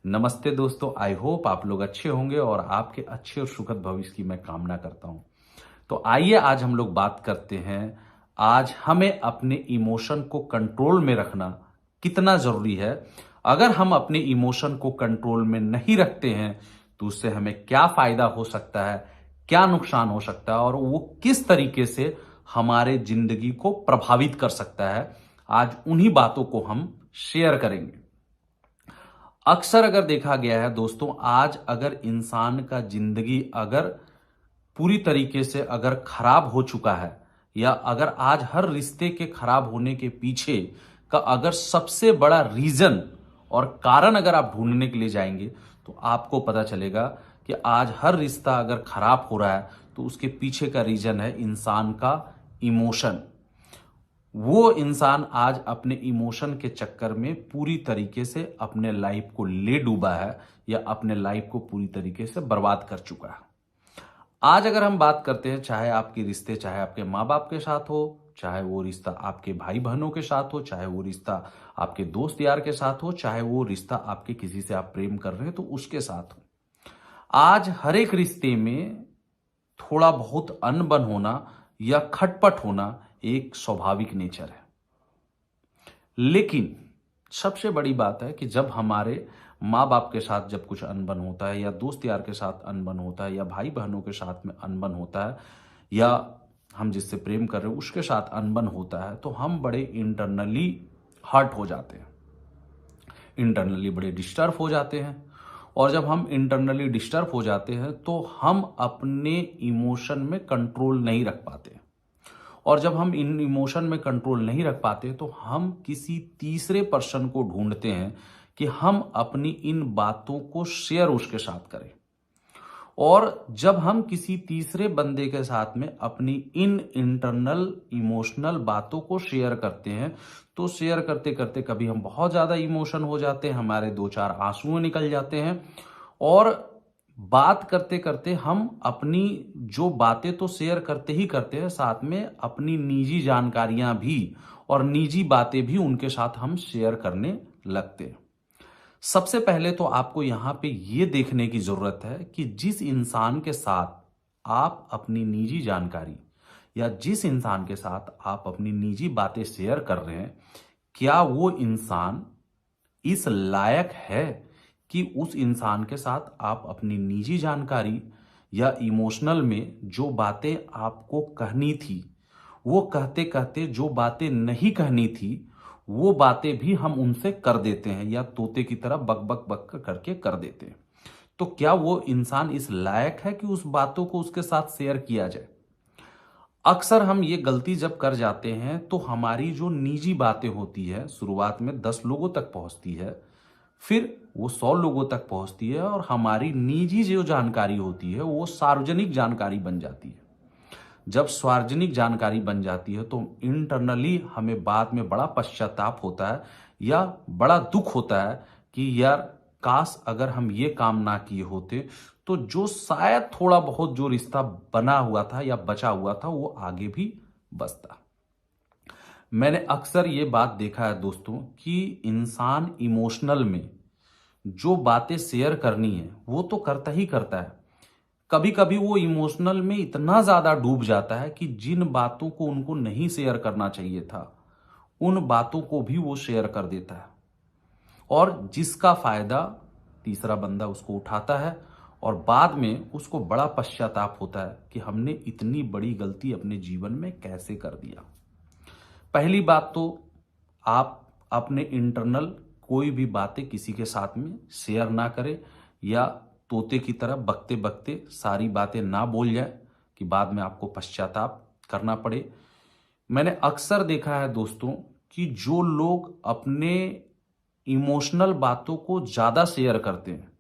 नमस्ते दोस्तों, I hope आप लोग अच्छे होंगे और आपके अच्छे और सुखद भविष्य की मैं कामना करता हूं। तो आइए आज हम लोग बात करते हैं। आज हमें अपने इमोशन को कंट्रोल में रखना कितना जरूरी है। अगर हम अपने इमोशन को कंट्रोल में नहीं रखते हैं तो उससे हमें क्या फायदा हो सकता है, क्या नुकसान हो सकता है और वो किस तरीके से हमारे जिंदगी को प्रभावित कर सकता है। आज उन्हीं बातों को हम शेयर करेंगे। अक्सर अगर देखा गया है दोस्तों, आज अगर इंसान का जिंदगी अगर पूरी तरीके से अगर खराब हो चुका है या अगर आज हर रिश्ते के खराब होने के पीछे का अगर सबसे बड़ा रीजन और कारण अगर आप ढूंढने के लिए जाएंगे तो आपको पता चलेगा कि आज हर रिश्ता अगर खराब हो रहा है तो उसके पीछे का रीजन है इंसान का इमोशन। वो इंसान आज अपने इमोशन के चक्कर में पूरी तरीके से अपने लाइफ को ले डूबा है या अपने लाइफ को पूरी तरीके से बर्बाद कर चुका है। आज अगर हम बात करते हैं, चाहे आपके रिश्ते चाहे आपके माँ बाप के साथ हो, चाहे वो रिश्ता आपके भाई बहनों के साथ हो, चाहे वो रिश्ता आपके दोस्त यार के साथ हो, चाहे वो रिश्ता आपके किसी से आप प्रेम कर रहे हैं तो उसके साथ हो, आज हर एक रिश्ते में थोड़ा बहुत अनबन होना या खटपट होना एक स्वाभाविक नेचर है। लेकिन सबसे बड़ी बात है कि जब हमारे माँ बाप के साथ जब कुछ अनबन होता है या दोस्त यार के साथ अनबन होता है या भाई बहनों के साथ में अनबन होता है या हम जिससे प्रेम कर रहे हैं उसके साथ अनबन होता है तो हम बड़े इंटरनली हर्ट हो जाते हैं, इंटरनली बड़े डिस्टर्ब हो जाते हैं। और जब हम इंटरनली डिस्टर्ब हो जाते हैं तो हम अपने इमोशन में कंट्रोल नहीं रख पाते। और जब हम इन इमोशन में कंट्रोल नहीं रख पाते तो हम किसी तीसरे पर्सन को ढूंढते हैं कि हम अपनी इन बातों को शेयर उसके साथ करें। और जब हम किसी तीसरे बंदे के साथ में अपनी इन इंटरनल इमोशनल बातों को शेयर करते हैं तो शेयर करते करते कभी हम बहुत ज्यादा इमोशन हो जाते हैं, हमारे दो चार आंसू निकल जाते हैं और बात करते करते हम अपनी जो बातें तो शेयर करते ही करते हैं, साथ में अपनी निजी जानकारियां भी और निजी बातें भी उनके साथ हम शेयर करने लगते हैं। सबसे पहले तो आपको यहां पे ये देखने की जरूरत है कि जिस इंसान के साथ आप अपनी निजी जानकारी या जिस इंसान के साथ आप अपनी निजी बातें शेयर कर रहे हैं, क्या वो इंसान इस लायक है कि उस इंसान के साथ आप अपनी निजी जानकारी या इमोशनल में जो बातें आपको कहनी थी वो कहते कहते जो बातें नहीं कहनी थी वो बातें भी हम उनसे कर देते हैं या तोते की तरह बक बक बक करके कर देते हैं। तो क्या वो इंसान इस लायक है कि उस बातों को उसके साथ शेयर किया जाए? अक्सर हम ये गलती जब कर जाते हैं तो हमारी जो निजी बातें होती है शुरुआत में 10 लोगों तक पहुंचती है, फिर वो 100 लोगों तक पहुंचती है और हमारी निजी जो जानकारी होती है वो सार्वजनिक जानकारी बन जाती है। जब सार्वजनिक जानकारी बन जाती है तो इंटरनली हमें बाद में बड़ा पश्चाताप होता है या बड़ा दुख होता है कि यार काश अगर हम ये काम ना किए होते तो जो शायद थोड़ा बहुत जो रिश्ता बना हुआ था या बचा हुआ था वो आगे भी बचता। मैंने अक्सर ये बात देखा है दोस्तों कि इंसान इमोशनल में जो बातें शेयर करनी है वो तो करता ही करता है, कभी कभी वो इमोशनल में इतना ज्यादा डूब जाता है कि जिन बातों को उनको नहीं शेयर करना चाहिए था उन बातों को भी वो शेयर कर देता है और जिसका फायदा तीसरा बंदा उसको उठाता है और बाद में उसको बड़ा पश्चाताप होता है कि हमने इतनी बड़ी गलती अपने जीवन में कैसे कर दिया। पहली बात तो आप अपने इंटरनल कोई भी बातें किसी के साथ में शेयर ना करें या तोते की तरह बकते बकते सारी बातें ना बोल जाए कि बाद में आपको पश्चाताप करना पड़े। मैंने अक्सर देखा है दोस्तों कि जो लोग अपने इमोशनल बातों को ज्यादा शेयर करते हैं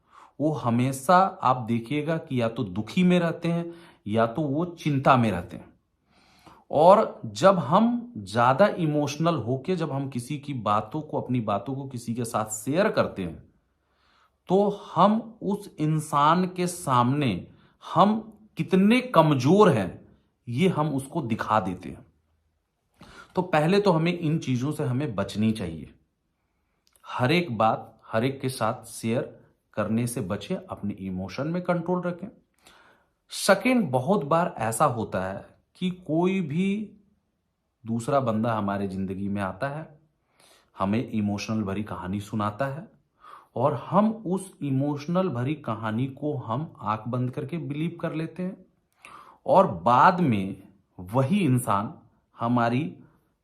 वो हमेशा आप देखिएगा कि या तो दुखी में रहते हैं या तो वो चिंता में रहते हैं। और जब हम ज्यादा इमोशनल होके जब हम किसी की बातों को अपनी बातों को किसी के साथ शेयर करते हैं तो हम उस इंसान के सामने हम कितने कमजोर हैं ये हम उसको दिखा देते हैं। तो पहले तो हमें इन चीजों से हमें बचनी चाहिए। हर एक बात हर एक के साथ शेयर करने से बचें, अपने इमोशन में कंट्रोल रखें। सेकंड, बहुत बार ऐसा होता है कि कोई भी दूसरा बंदा हमारे जिंदगी में आता है, हमें इमोशनल भरी कहानी सुनाता है और हम उस इमोशनल भरी कहानी को हम आंख बंद करके बिलीव कर लेते हैं और बाद में वही इंसान हमारी,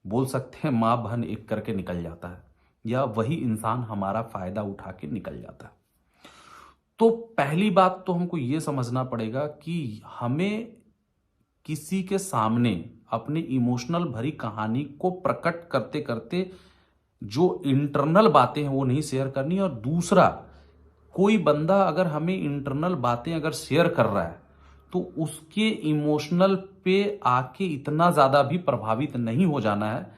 बोल सकते हैं, मां बहन एक करके निकल जाता है या वही इंसान हमारा फायदा उठा के निकल जाता है। तो पहली बात तो हमको ये समझना पड़ेगा कि हमें किसी के सामने अपनी इमोशनल भरी कहानी को प्रकट करते करते जो इंटरनल बातें हैं वो नहीं शेयर करनी। और दूसरा, कोई बंदा अगर हमें इंटरनल बातें अगर शेयर कर रहा है तो उसके इमोशनल पे आके इतना ज्यादा भी प्रभावित नहीं हो जाना है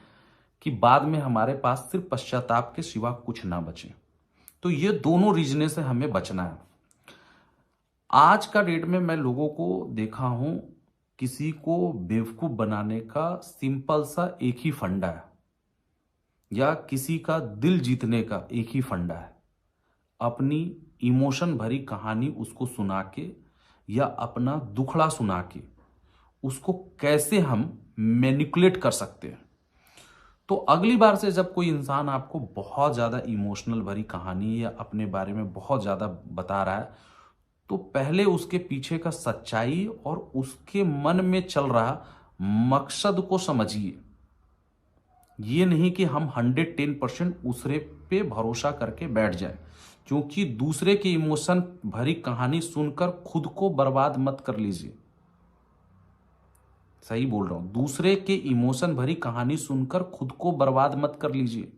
कि बाद में हमारे पास सिर्फ पश्चाताप के सिवा कुछ ना बचे। तो ये दोनों रीजन से हमें बचना है। आज का डेट में मैं लोगों को देखा हूं, किसी को बेवकूफ बनाने का सिंपल सा एक ही फंडा है या किसी का दिल जीतने का एक ही फंडा है, अपनी इमोशन भरी कहानी उसको सुना के या अपना दुखड़ा सुना के उसको कैसे हम मैनिपुलेट कर सकते हैं। तो अगली बार से जब कोई इंसान आपको बहुत ज्यादा इमोशनल भरी कहानी या अपने बारे में बहुत ज्यादा बता रहा है तो पहले उसके पीछे का सच्चाई और उसके मन में चल रहा मकसद को समझिए। ये नहीं कि हम 110% दूसरे पे भरोसा करके बैठ जाए, क्योंकि दूसरे की इमोशन भरी कहानी सुनकर खुद को बर्बाद मत कर लीजिए। सही बोल रहा हूं, दूसरे के इमोशन भरी कहानी सुनकर खुद को बर्बाद मत कर लीजिए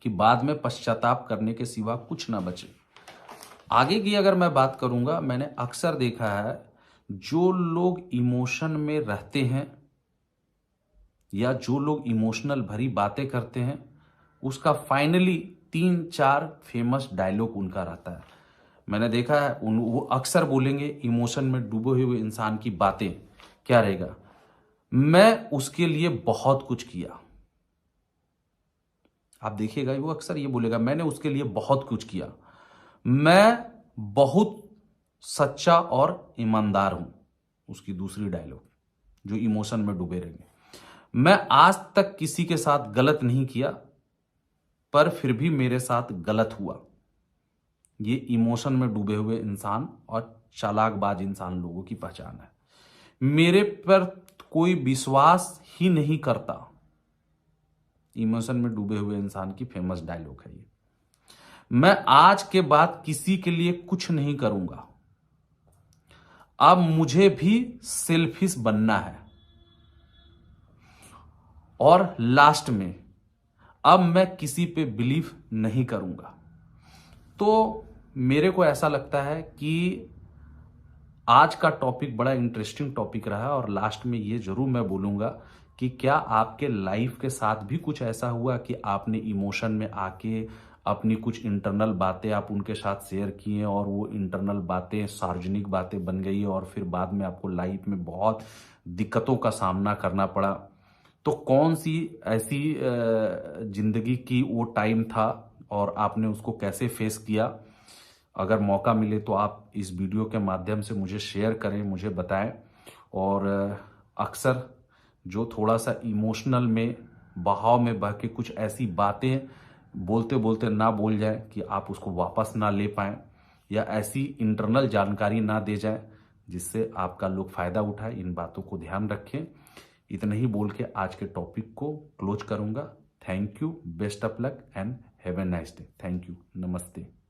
कि बाद में पश्चाताप करने के सिवा कुछ ना बचे। आगे की अगर मैं बात करूंगा, मैंने अक्सर देखा है जो लोग इमोशन में रहते हैं या जो लोग इमोशनल भरी बातें करते हैं उसका फाइनली 3-4 फेमस डायलॉग उनका रहता है। मैंने देखा है वो अक्सर बोलेंगे इमोशन में डूबे हुए इंसान की बातें क्या रहेगा, मैं उसके लिए बहुत कुछ किया। आप देखिएगा वो अक्सर ये बोलेगा, मैंने उसके लिए बहुत कुछ किया, मैं बहुत सच्चा और ईमानदार हूं। उसकी दूसरी डायलॉग जो इमोशन में डूबे रहेंगे, मैं आज तक किसी के साथ गलत नहीं किया पर फिर भी मेरे साथ गलत हुआ। ये इमोशन में डूबे हुए इंसान और चालाकबाज इंसान लोगों की पहचान है। मेरे पर कोई विश्वास ही नहीं करता, इमोशन में डूबे हुए इंसान की फेमस डायलॉग है ये। मैं आज के बाद किसी के लिए कुछ नहीं करूंगा, अब मुझे भी सेल्फिश बनना है। और लास्ट में, अब मैं किसी पे बिलीव नहीं करूंगा। तो मेरे को ऐसा लगता है कि आज का टॉपिक बड़ा इंटरेस्टिंग टॉपिक रहा और लास्ट में ये जरूर मैं बोलूंगा कि क्या आपके लाइफ के साथ भी कुछ ऐसा हुआ कि आपने इमोशन में आके अपनी कुछ इंटरनल बातें आप उनके साथ शेयर किए और वो इंटरनल बातें सार्वजनिक बातें बन गई और फिर बाद में आपको लाइफ में बहुत दिक्कतों का सामना करना पड़ा। तो कौन सी ऐसी जिंदगी की वो टाइम था और आपने उसको कैसे फेस किया? अगर मौका मिले तो आप इस वीडियो के माध्यम से मुझे शेयर करें, मुझे बताएं। और अक्सर जो थोड़ा सा इमोशनल में बहाव में बह के कुछ ऐसी बातें बोलते बोलते ना बोल जाए कि आप उसको वापस ना ले पाएं या ऐसी इंटरनल जानकारी ना दे जाए जिससे आपका लोग फायदा उठाए, इन बातों को ध्यान रखें। इतना ही बोल के आज के टॉपिक को क्लोज करूंगा। Thank you, best of luck and have a nice day. Thank you, नमस्ते।